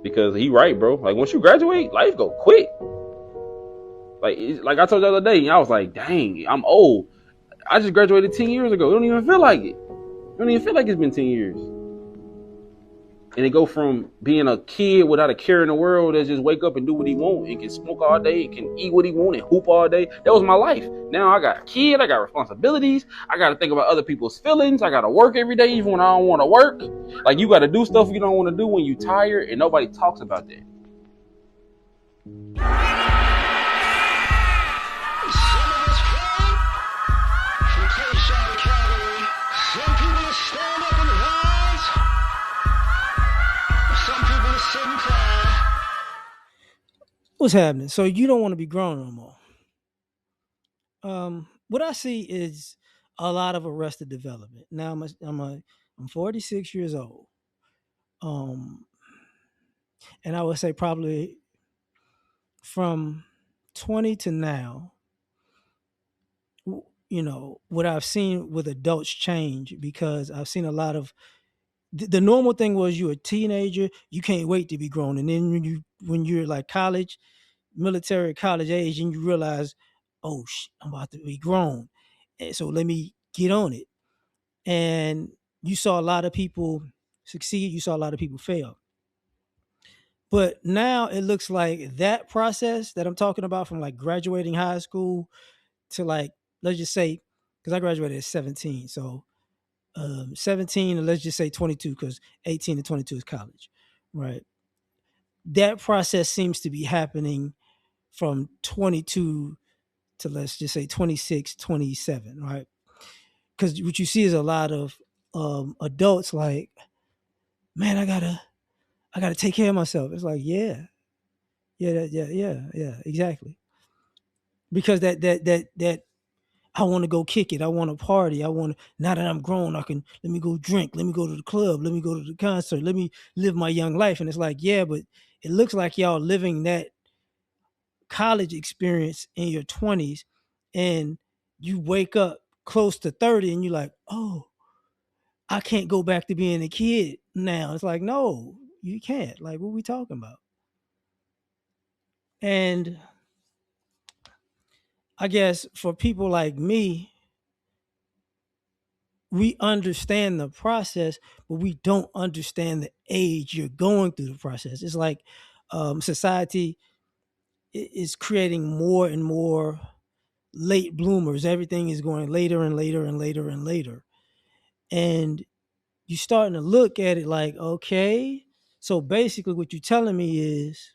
because he right, bro. Like once you graduate, life go quick. Like I told you the other day, I was like, dang, I'm old. I just graduated 10 years ago. It don't even feel like it. It don't even feel like it's been 10 years. And it go from being a kid without a care in the world that just wake up and do what he want and can smoke all day and can eat what he want and hoop all day. That was my life. Now I got a kid, I got responsibilities, I gotta think about other people's feelings, I gotta work every day even when I don't wanna work. Like you gotta do stuff you don't wanna do when you tired and nobody talks about that. Some of us came from Kershaw Academy. Some people are stand up and rise. Some people are sit and cry. What's happening? So you don't want to be grown no more. What I see is a lot of arrested development. Now I'm 46 years old. Um, and I would say probably from 20 to now, what I've seen with adults change because I've seen a lot of the normal thing was you're a teenager, you can't wait to be grown, and then when you're like college, military college age, and you realize, oh, I'm about to be grown, and so let me get on it. And you saw a lot of people succeed, you saw a lot of people fail. But now it looks like that process that I'm talking about from like graduating high school to like, let's just say, because I graduated at 17. So 17 and let's just say 22 because 18 to 22 is college, right? That process seems to be happening from 22 to let's just say 26, 27, right? Because what you see is a lot of adults like, man, I gotta take care of myself. It's like, yeah, exactly. Because that I want to go kick it. I want to party. I want to, now that I'm grown, I can, let me go drink. Let me go to the club. Let me go to the concert. Let me live my young life. And it's like, yeah, but it looks like y'all living that college experience in your 20s and you wake up close to 30 and you're like, oh, I can't go back to being a kid now. It's like, no, you can't. Like, what are we talking about? And I guess for people like me, we understand the process, but we don't understand the age you're going through the process. It's like society is creating more and more late bloomers. Everything is going later and later and later and later. And you're starting to look at it like, okay, so basically what you're telling me is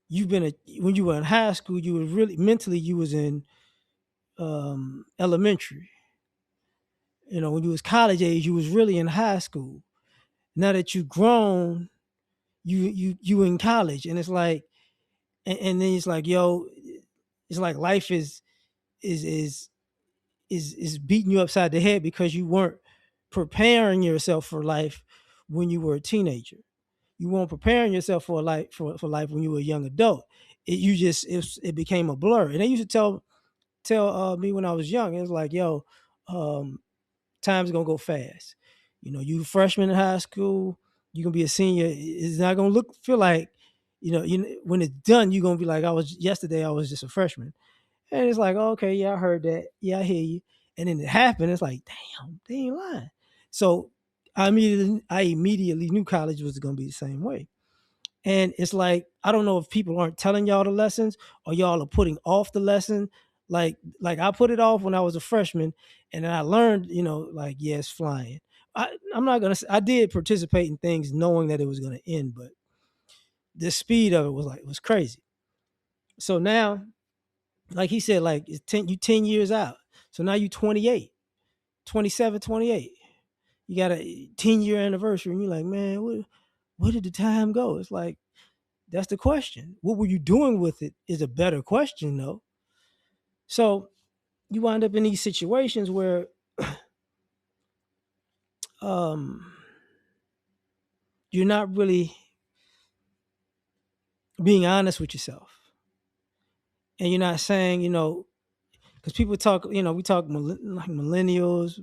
you've been when you were in high school, you were really mentally you was in elementary. When you was college age, you was really in high school. Now that you grown, you in college, and it's like, and then it's like, yo, it's like life is is is beating you upside the head because you weren't preparing yourself for life when you were a teenager. You weren't preparing yourself for life for life when you were a young adult. It became a blur. And they used to tell me when I was young, it was like, yo, um, time's gonna go fast. You freshman in high school, you gonna be a senior. It's not gonna feel like, when it's done, you're gonna be like, I was just a freshman. And it's like, okay, yeah, I heard that. Yeah, I hear you. And then it happened. It's like, damn, they ain't lying. So I immediately knew college was gonna be the same way. And it's like, I don't know if people aren't telling y'all the lessons or y'all are putting off the lesson. Like I put it off when I was a freshman, and then I learned, like, yes, flying. I'm not gonna say I did participate in things knowing that it was gonna end, but the speed of it was crazy. So now, like he said, like you 10 years out. So now you 28, 27, 28. You got a 10-year anniversary, and you're like, man, where did the time go? It's like, that's the question. What were you doing with it is a better question, though. So you wind up in these situations where um, you're not really being honest with yourself. And you're not saying, because people talk, we talk like millennials,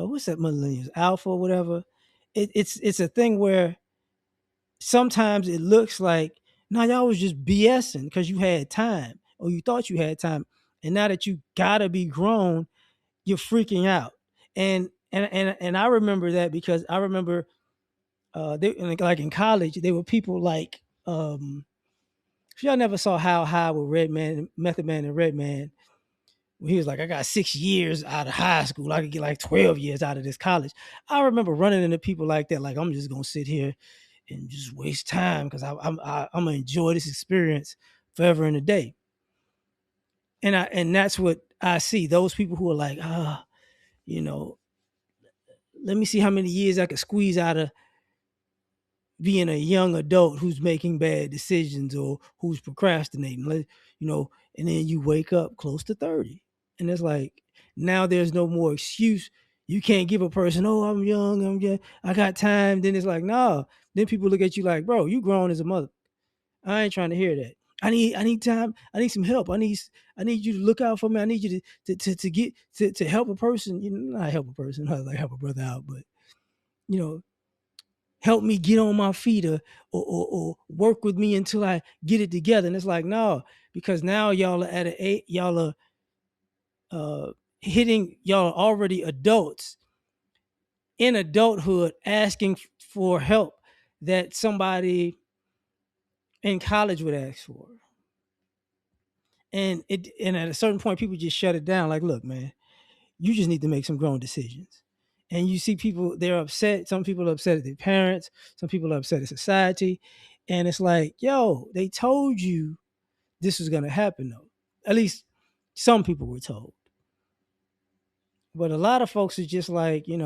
what's that millennials alpha or whatever. It's a thing where sometimes it looks like no, y'all was just BSing because you had time or you thought you had time, and now that you gotta be grown, you're freaking out. And I remember that because I remember like in college, there were people like if y'all never saw How High with Redman, Method Man, and Redman. He was like, I got 6 years out of high school. I could get like 12 years out of this college. I remember running into people like that, like, I'm just going to sit here and just waste time because I'm going to enjoy this experience forever and a day. And that's what I see. Those people who are like, you know, let me see how many years I can squeeze out of being a young adult who's making bad decisions or who's procrastinating, and then you wake up close to 30. And it's like, now there's no more excuse. You can't give a person, oh, I'm young, I got time. Then it's like, no. Then people look at you like, bro, you grown as a mother. I ain't trying to hear that. I need time. I need some help. I need you to look out for me. I need you to get to help a person. Not help a person, not like help a brother out, but you know, help me get on my feet or work with me until I get it together. And it's like, no, because now y'all are at an age, y'all are y'all are already adults in adulthood asking for help that somebody in college would ask for. And at a certain point, people just shut it down. Like, look, man, you just need to make some grown decisions. And you see people, they're upset. Some people are upset at their parents. Some people are upset at society. And it's like, yo, they told you this was going to happen, though. At least some people were told. But a lot of folks are just like, you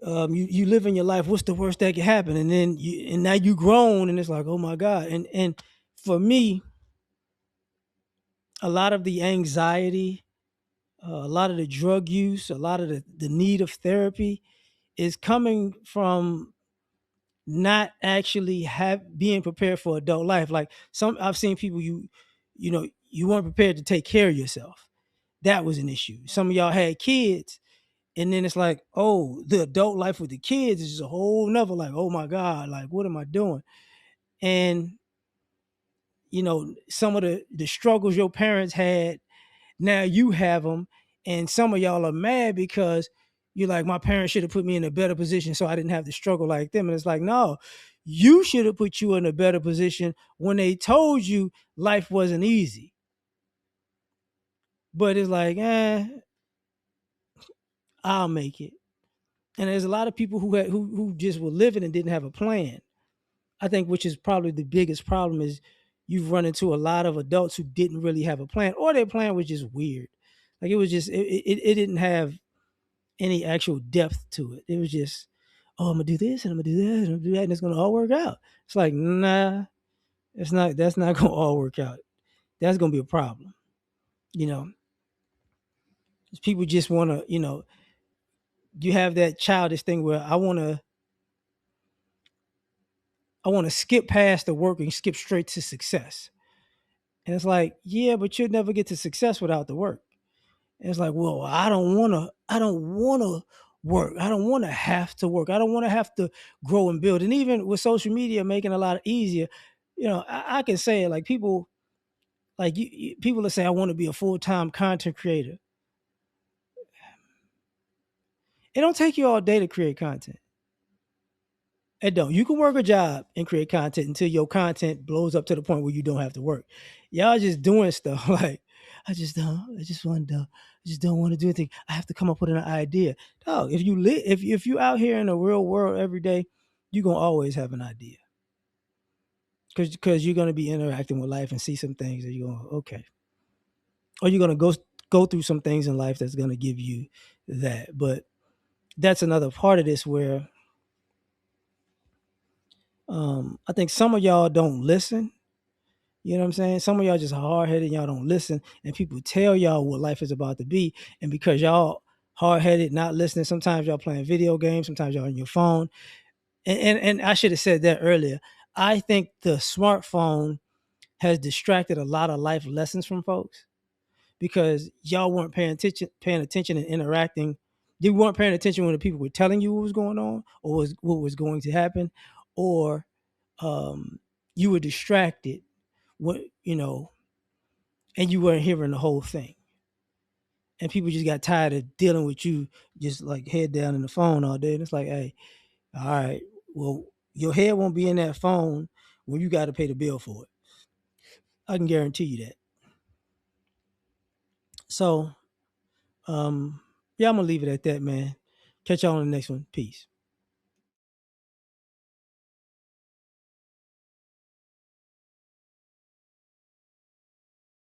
live in your life. What's the worst that could happen? And then and now you grown, and it's like, oh my God. And for me, a lot of the anxiety, a lot of the drug use, a lot of the need of therapy is coming from not actually being prepared for adult life. Like I've seen people, you weren't prepared to take care of yourself. That was an issue. Some of y'all had kids, and then it's like, oh, the adult life with the kids is just a whole nother, like, oh my God, like, what am I doing? And some of the struggles your parents had, now you have them, and some of y'all are mad because you're like, my parents should have put me in a better position so I didn't have to struggle like them. And it's like, no, you should have put you in a better position when they told you life wasn't easy. But it's like, I'll make it. And there's a lot of people who just were living and didn't have a plan. I think, which is probably the biggest problem, is you've run into a lot of adults who didn't really have a plan, or their plan was just weird. Like it was just it didn't have any actual depth to it. It was just, oh, I'm gonna do this and I'm gonna do that and I'm gonna do that, and it's gonna all work out. It's like, nah, it's not. That's not gonna all work out. That's gonna be a problem. You know, people just want to, you have that childish thing where I want to skip past the work and skip straight to success. And it's like, yeah, but you'll never get to success without the work. And it's like, well, I don't wanna work. I don't wanna have to work. I don't wanna have to grow and build. And even with social media making it a lot easier, I can say it, like people, like people that say I want to be a full-time content creator. It don't take you all day to create content. It don't. You can work a job and create content until your content blows up to the point where you don't have to work. Y'all just doing stuff like, I just don't want to do anything. I have to come up with an idea. Dog, if you out here in the real world every day, you're gonna always have an idea. Because you're gonna be interacting with life and see some things that you're going, okay. Or you're gonna go through some things in life that's gonna give you that. But that's another part of this where I think some of y'all don't listen. You know what I'm saying? Some of y'all just hard headed, y'all don't listen, and people tell y'all what life is about to be. And because y'all hard headed, not listening, sometimes y'all playing video games, sometimes y'all on your phone. And I should have said that earlier. I think the smartphone has distracted a lot of life lessons from folks, because y'all weren't paying attention and interacting. You weren't paying attention when the people were telling you what was going on or what was going to happen, or you were distracted, what and you weren't hearing the whole thing. And people just got tired of dealing with you just like head down in the phone all day. And it's like, hey, all right, well, your head won't be in that phone when you got to pay the bill for it. I can guarantee you that. So, yeah, I'm gonna leave it at that, man. Catch y'all on the next one. Peace.